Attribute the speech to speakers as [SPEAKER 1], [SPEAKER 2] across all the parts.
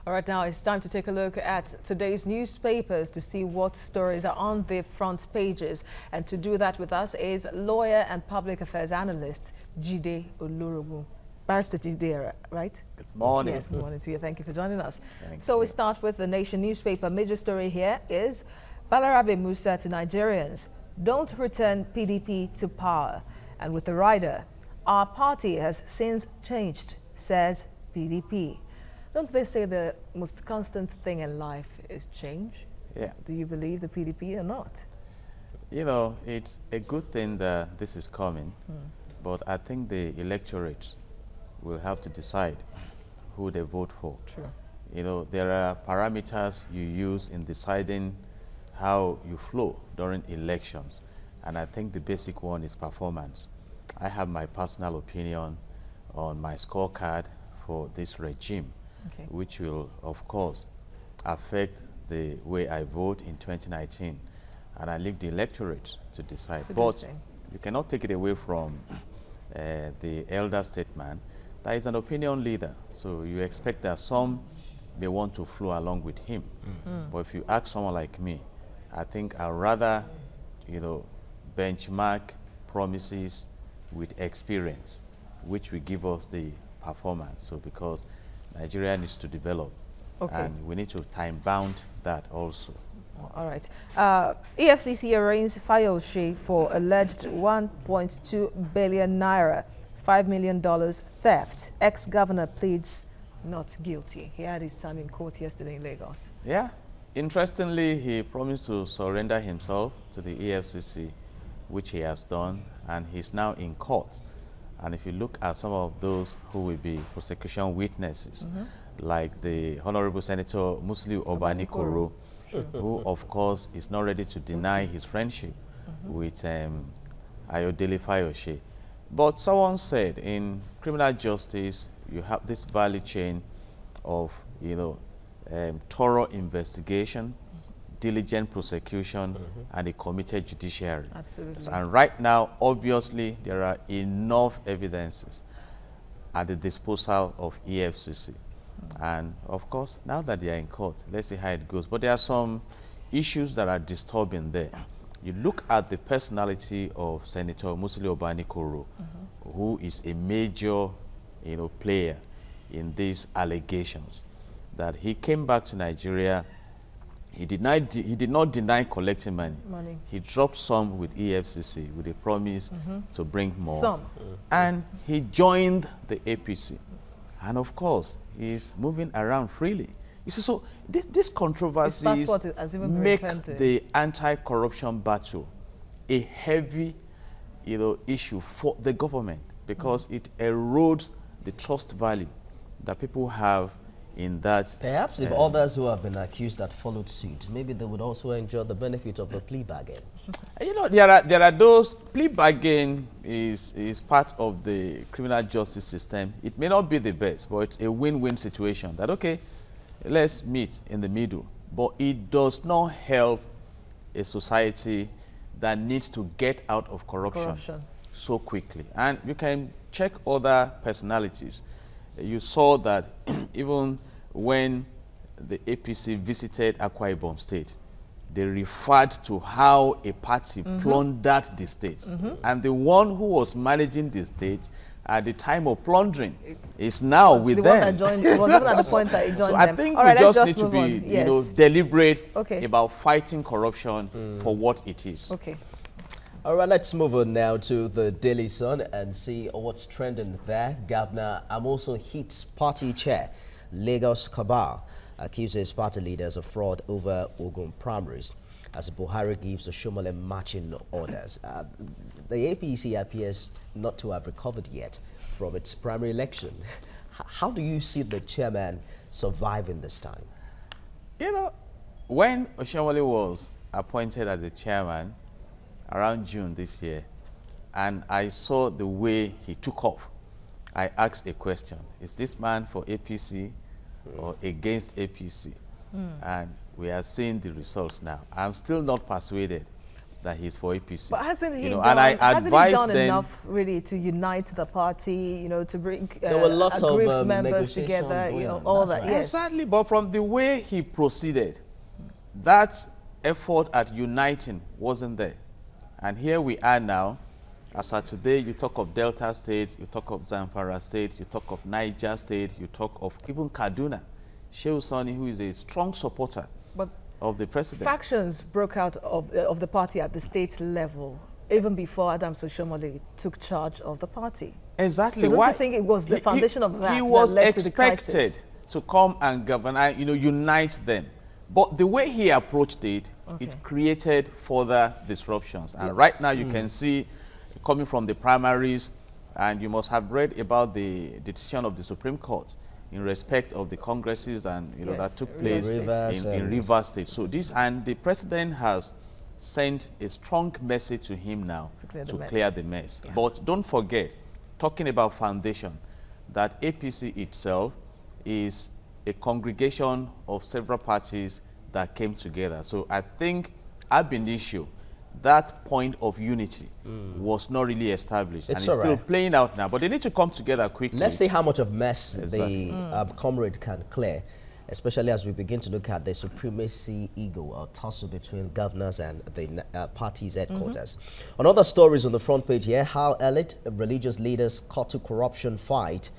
[SPEAKER 1] All right, now it's time to take a look at today's newspapers to see what stories are on the front pages. And to do that with us is lawyer and public affairs analyst Jide Olorogun. Barrister Jide, right?
[SPEAKER 2] Good morning.
[SPEAKER 1] Yes, good morning to you. Thank you for joining us.
[SPEAKER 2] Thank
[SPEAKER 1] we
[SPEAKER 2] you.
[SPEAKER 1] start with the Nation newspaper. Major story here is Balarabe Musa to Nigerians. Don't return PDP to power. And with the rider, our party has since changed, says PDP. Don't they say the most constant thing in life is change?
[SPEAKER 2] Yeah.
[SPEAKER 1] Do you believe the PDP or not?
[SPEAKER 2] You know, it's a good thing that this is coming, but I think the electorate will have to decide who they vote for.
[SPEAKER 1] True.
[SPEAKER 2] You know, there are parameters you use in deciding how you flow during elections, and I think the basic one is performance. I have my personal opinion on my scorecard for this regime, which will, of course, affect the way I vote in 2019. And I leave the electorate to decide. But you cannot take it away from the elder statesman that is an opinion leader. So you expect that some may want to flow along with him. But if you ask someone like me, I think I'd rather, you know, benchmark promises with experience, which will give us the performance. So because Nigeria needs to develop, and we need to time-bound that also.
[SPEAKER 1] All right. EFCC arraigns Fayose for alleged 1.2 billion naira, $5 million theft. Ex-governor pleads not guilty. He had his time in court yesterday in Lagos.
[SPEAKER 2] Yeah. Interestingly, he promised to surrender himself to the EFCC, which he has done, and he's now in court. And if you look at some of those who will be prosecution witnesses, like the Honorable Senator Musliu Obanikoro, who of course is not ready to deny his friendship with Ayodele Fayose. But someone said in criminal justice, you have this value chain of, you know, thorough investigation, diligent prosecution, and a committed judiciary.
[SPEAKER 1] Absolutely.
[SPEAKER 2] And right now, obviously, there are enough evidences at the disposal of EFCC. And of course, now that they are in court, let's see how it goes. But there are some issues that are disturbing there. You look at the personality of Senator Musliu Obanikoro, who is a major, you know, player in these allegations, that he came back to Nigeria. He did not deny collecting money. He dropped some with EFCC with a promise to bring more. And he joined the APC. And of course, he's moving around freely. You see, so these controversies make the anti-corruption battle a heavy, you know, issue for the government, because it erodes the trust value that people have in that.
[SPEAKER 3] Perhaps if others who have been accused had followed suit, maybe they would also enjoy the benefit of the plea bargain.
[SPEAKER 2] You know, there are those. Plea bargain is part of the criminal justice system. It may not be the best, but it's a win-win situation that, okay, let's meet in the middle. But it does not help a society that needs to get out of corruption so quickly. And you can check other personalities. You saw that even when the APC visited Akwa Ibom State, they referred to how a party plundered the state. And the one who was managing the state at the time of plundering is now with them.
[SPEAKER 1] One that joined, it was even at the point that he joined them.
[SPEAKER 2] I think
[SPEAKER 1] all
[SPEAKER 2] we
[SPEAKER 1] right,
[SPEAKER 2] just
[SPEAKER 1] let's
[SPEAKER 2] need to be
[SPEAKER 1] you know,
[SPEAKER 2] deliberate about fighting corruption for what it is.
[SPEAKER 3] All right, let's move on now to the Daily Sun and see what's trending there. Governor Amosun hits party chair. Lagos cabal accuses party leaders of fraud over Ogun primaries as Buhari gives the Shomole marching orders. The APC appears not to have recovered yet from its primary election. How do you see the chairman surviving this time?
[SPEAKER 2] You know, when Oshomole was appointed as the chairman, around June this year, and I saw the way he took off, I asked a question: is this man for APC or against APC? And we are seeing the results now. I'm still not persuaded that he's for APC.
[SPEAKER 1] But hasn't he
[SPEAKER 2] and
[SPEAKER 1] done enough really to unite the party, to bring
[SPEAKER 3] there were a lot of
[SPEAKER 1] members together, all that. Yes.
[SPEAKER 2] Exactly, but from the way he proceeded, that effort at uniting wasn't there. And here we are now. As of today, you talk of Delta State, you talk of Zamfara State, you talk of Niger State, you talk of even Kaduna. Shehu Sani, who is a strong supporter of the president.
[SPEAKER 1] Factions broke out of the party at the state level, even before Adams Oshiomhole took charge of the party.
[SPEAKER 2] Exactly.
[SPEAKER 1] So don't you think it was the foundation of that
[SPEAKER 2] he was
[SPEAKER 1] that led to the crisis?
[SPEAKER 2] expected to come and govern, unite them. But the way he approached it, it created further disruptions. And right now you can see, coming from the primaries, and you must have read about the decision of the Supreme Court in respect of the congresses and that took place in Rivers State. So the president has sent a strong message to him now to clear the mess. Yeah. But don't forget, talking about foundation, that APC itself is a congregation of several parties that came together. So I think ab initio, that point of unity was not really established. It's still playing out now, but they need to come together quickly.
[SPEAKER 3] Let's see how much of mess the comrade can clear, especially as we begin to look at the supremacy ego or tussle between governors and the party's headquarters. On other stories on the front page here, how elite religious leaders caught to corruption fight.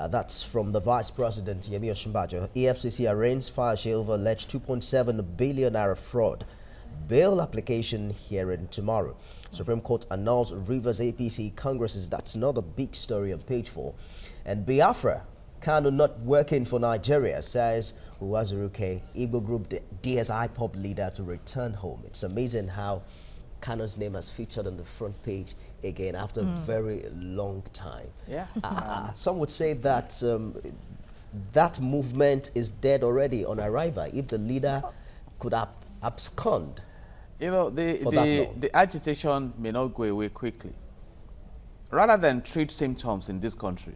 [SPEAKER 3] That's from the Vice President, Yemi Osinbajo. EFCC arraigns Fayose over alleged 2.7 billion naira fraud. Bail application hearing tomorrow. Supreme Court announced Rivers APC Congresses. That's another big story on page 4. And Biafra, Kanu not working for Nigeria, says Uwazuruke, Igbo Group DSI pop leader, to return home. It's amazing how Kanu's name has featured on the front page again after a very long time.
[SPEAKER 2] Yeah.
[SPEAKER 3] Some would say that that movement is dead already on arrival if the leader could have abscond.
[SPEAKER 2] The agitation may not go away quickly. Rather than treat symptoms in this country,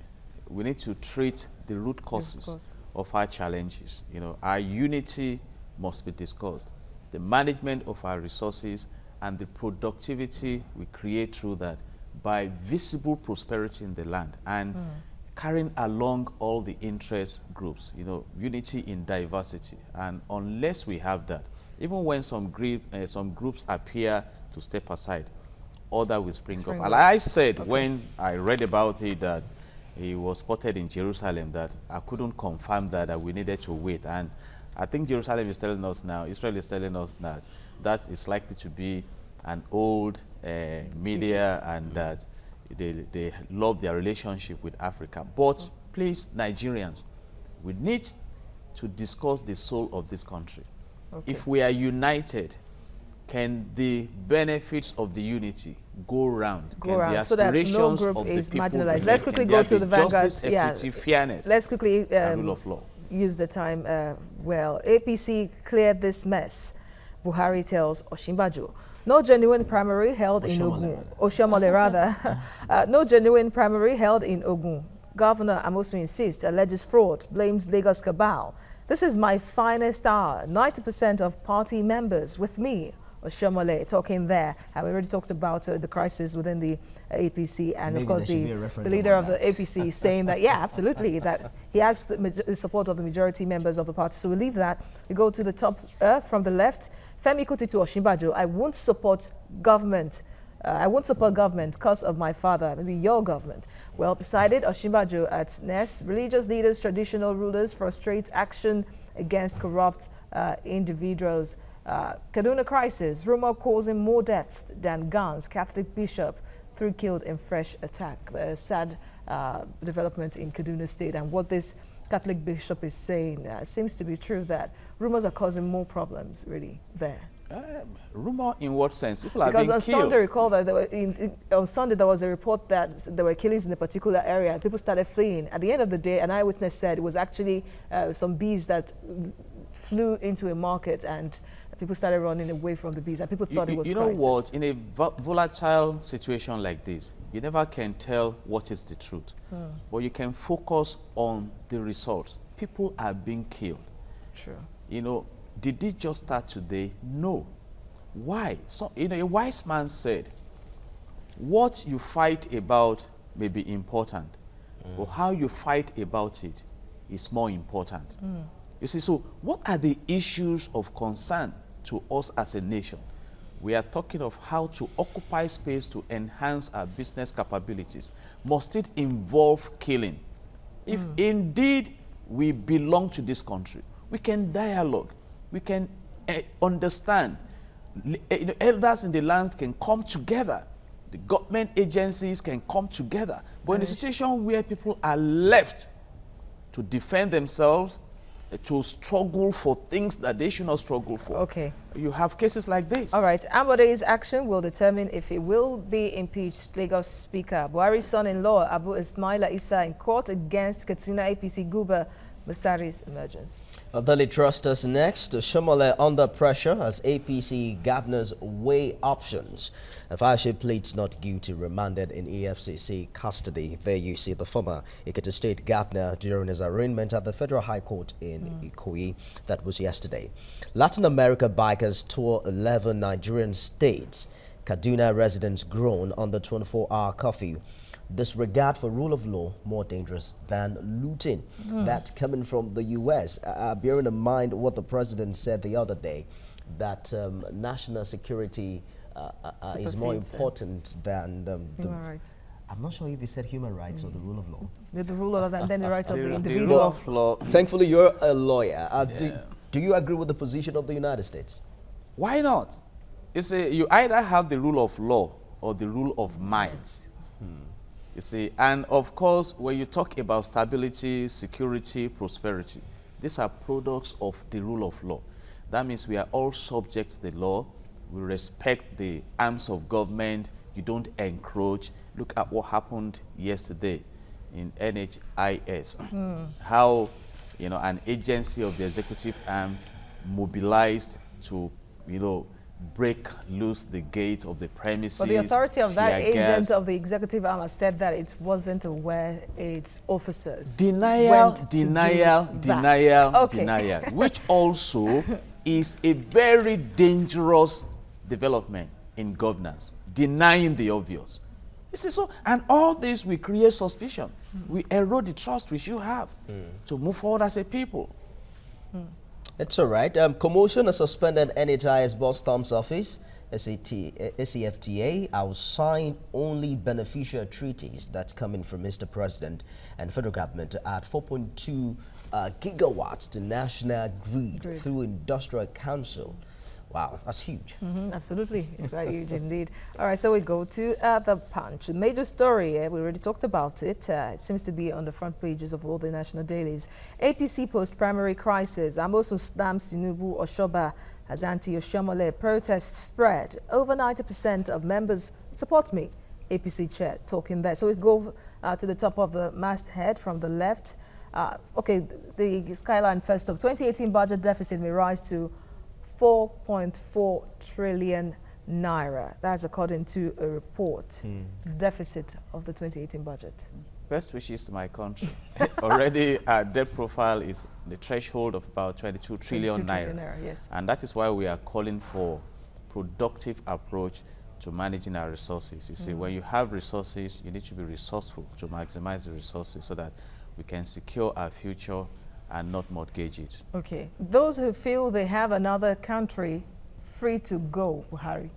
[SPEAKER 2] we need to treat the root causes of our challenges. Our unity must be discussed. The management of our resources and the productivity we create through that by visible prosperity in the land and carrying along all the interest groups, unity in diversity. And unless we have that, even when some groups appear to step aside, others will spring up. And I said when I read about it that he was spotted in Jerusalem, that I couldn't confirm that we needed to wait. And I think Jerusalem is telling us now, Israel is telling us that that is likely to be an old media and that they love their relationship with Africa. But please, Nigerians, we need to discuss the soul of this country. If we are united, can the benefits of the unity go round?
[SPEAKER 1] Go around so that no group is marginalized. Let's quickly go to the Vanguard.
[SPEAKER 2] Justice, equity, fairness.
[SPEAKER 1] Let's quickly
[SPEAKER 2] rule of law.
[SPEAKER 1] Use the time well. APC cleared this mess, Buhari tells Osinbajo. No genuine primary held in Ogun. Oshiomhole rather. No genuine primary held in Ogun. Governor Amosu insists, alleges fraud, blames Lagos cabal. This is my finest hour. 90% of party members with me. Oshiomhole talking there. I already talked about the crisis within the APC, and
[SPEAKER 3] maybe
[SPEAKER 1] of course the leader of the APC saying that, yeah, absolutely, that he has the support of the majority members of the party. So we leave that. We go to the top from the left. Femi Kuti to Osinbajo, I won't support government. I won't support government because of my father, maybe your government. Well, beside it, Osinbajo at NES, religious leaders, traditional rulers frustrate action against corrupt individuals. Kaduna crisis, rumor causing more deaths than guns. Catholic bishop 3 killed in fresh attack. Sad development in Kaduna State, and what this Catholic bishop is saying seems to be true, that rumors are causing more problems really there.
[SPEAKER 2] Rumor in what sense? People are
[SPEAKER 1] because
[SPEAKER 2] being
[SPEAKER 1] on
[SPEAKER 2] killed.
[SPEAKER 1] Sunday, recall that there were on Sunday there was a report that there were killings in a particular area. People started fleeing. At the end of the day, an eyewitness said it was actually some bees that flew into a market, and people started running away from the bees, and people thought it was crisis.
[SPEAKER 2] You know what? In a volatile situation like this, you never can tell what is the truth. But you can focus on the results. People are being killed.
[SPEAKER 1] True.
[SPEAKER 2] Did it just start today? No. Why? So, a wise man said, what you fight about may be important, but how you fight about it is more important. You see, so what are the issues of concern to us as a nation? We are talking of how to occupy space to enhance our business capabilities. Must it involve killing? If indeed we belong to this country, we can dialogue, we can understand. Elders in the land can come together. The government agencies can come together. But in a situation where people are left to defend themselves, to struggle for things that they should not struggle for.
[SPEAKER 1] Okay.
[SPEAKER 2] You have cases like this.
[SPEAKER 1] All right. Ambode's action will determine if he will be impeached. Lagos Speaker Buhari's son-in-law, Abu Ismaila Issa, in court against Katsina APC Guba Masari's emergence.
[SPEAKER 3] Daily Trust us next. Shomole under pressure as APC governors weigh options. Afashe pleads not guilty, remanded in EFCC custody. There you see the former Ekiti State governor during his arraignment at the Federal High Court in Ikoyi. That was yesterday. Latin America bikers tour 11 Nigerian states. Kaduna residents groan under 24-hour curfew. Disregard for rule of law more dangerous than looting. That coming from the U.S. Bearing in mind what the president said the other day, that national security is more important than
[SPEAKER 1] Human rights.
[SPEAKER 3] I'm not sure if he said human rights or the rule of law.
[SPEAKER 1] The rule of law and then the rights of the
[SPEAKER 2] The
[SPEAKER 1] individual.
[SPEAKER 2] rule of law.
[SPEAKER 3] Thankfully, you're a lawyer. Do you agree with the position of the United States?
[SPEAKER 2] Why not? You see, you either have the rule of law or the rule of might. You see, and of course, when you talk about stability, security, prosperity, these are products of the rule of law. That means we are all subject to the law. We respect the arms of government. You don't encroach. Look at what happened yesterday in NHIS. How, an agency of the executive arm mobilized to, break loose the gate of the premises.
[SPEAKER 1] But the authority of that
[SPEAKER 2] tear gas.
[SPEAKER 1] agent of the executive arm has said that it wasn't where its officers
[SPEAKER 2] Denial,
[SPEAKER 1] went to
[SPEAKER 2] denial,
[SPEAKER 1] do that.
[SPEAKER 2] denial,
[SPEAKER 1] Okay.
[SPEAKER 2] denial, which also is a very dangerous development in governance, denying the obvious. You see, so, and all this will create suspicion. We erode the trust we should have to move forward as a people.
[SPEAKER 3] It's all right. Commotion has suspended NHIS Boss Tom's office. SEFTA will sign only beneficial treaties that's coming from Mr. President and federal government to add 4.2 gigawatts to national grid through Industrial Council. Wow, that's huge.
[SPEAKER 1] Absolutely, it's very huge indeed. All right, so we go to the Punch. A major story, we already talked about it. It seems to be on the front pages of all the national dailies. APC post-primary crisis. Amosun stamps Tinubu Oshoba as anti-Oshomole protests spread. Over 90% of members support me. APC chair talking there. So we go to the top of the masthead from the left. Okay, the skyline first of 2018 budget deficit may rise to 4.4 trillion naira. That's according to a report. Deficit of the 2018 budget.
[SPEAKER 2] Best wishes to my country. Already our debt profile is the threshold of about 22 trillion naira.
[SPEAKER 1] Yes.
[SPEAKER 2] And that is why we are calling for productive approach to managing our resources. You see, when you have resources, you need to be resourceful to maximize the resources so that we can secure our future and not mortgage it.
[SPEAKER 1] Okay. Those who feel they have another country free to go, Buhari.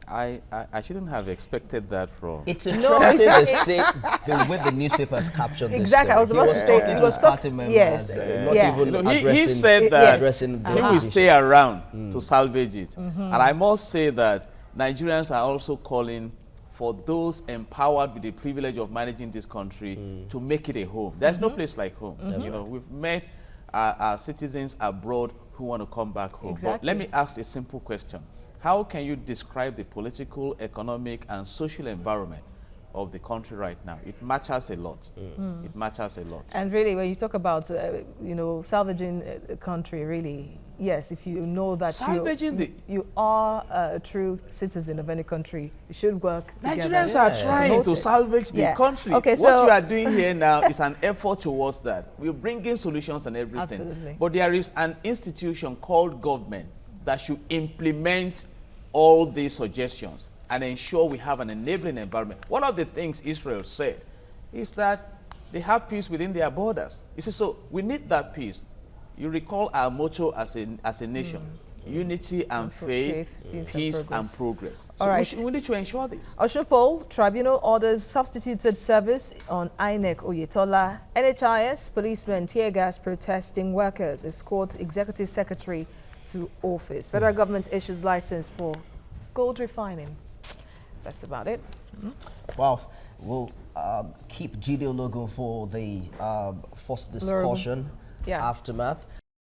[SPEAKER 2] I shouldn't have expected that from...
[SPEAKER 3] It's interesting to see the way the newspapers captured this
[SPEAKER 1] Exactly,
[SPEAKER 3] story.
[SPEAKER 1] I was about to say,
[SPEAKER 3] It
[SPEAKER 1] it
[SPEAKER 3] was
[SPEAKER 1] was
[SPEAKER 3] party members,
[SPEAKER 1] yes,
[SPEAKER 3] not even addressing,
[SPEAKER 2] he said that
[SPEAKER 3] addressing the
[SPEAKER 2] he will
[SPEAKER 3] opposition.
[SPEAKER 2] stay around to salvage it. And I must say that Nigerians are also calling for those empowered with the privilege of managing this country to make it a home. There's no place like home. We've met our citizens abroad who want to come back home.
[SPEAKER 1] Exactly.
[SPEAKER 2] But let me ask a simple question. How can you describe the political, economic, and social environment of the country right now? It matters a lot. It matters a lot.
[SPEAKER 1] And really, when you talk about, salvaging a country, really, yes, if you know that you are a true citizen of any country, you should work together.
[SPEAKER 2] Nigerians are trying to salvage the country. Okay, what you are doing here now is an effort towards that. We're bringing solutions and everything.
[SPEAKER 1] Absolutely.
[SPEAKER 2] But there is an institution called government that should implement all these suggestions and ensure we have an enabling environment. One of the things Israel said is that they have peace within their borders. You see, so we need that peace. You recall our motto as a nation, unity and faith, peace and progress.
[SPEAKER 1] All
[SPEAKER 2] so
[SPEAKER 1] right.
[SPEAKER 2] we need to ensure this.
[SPEAKER 1] Oshunpol, Tribunal orders substituted service on INEC Oyetola. NHIS policemen tear gas protesting workers. Escort executive secretary to office. Federal government issues license for gold refining. That's about it.
[SPEAKER 3] Well, we'll keep GDO logo for the first discussion aftermath.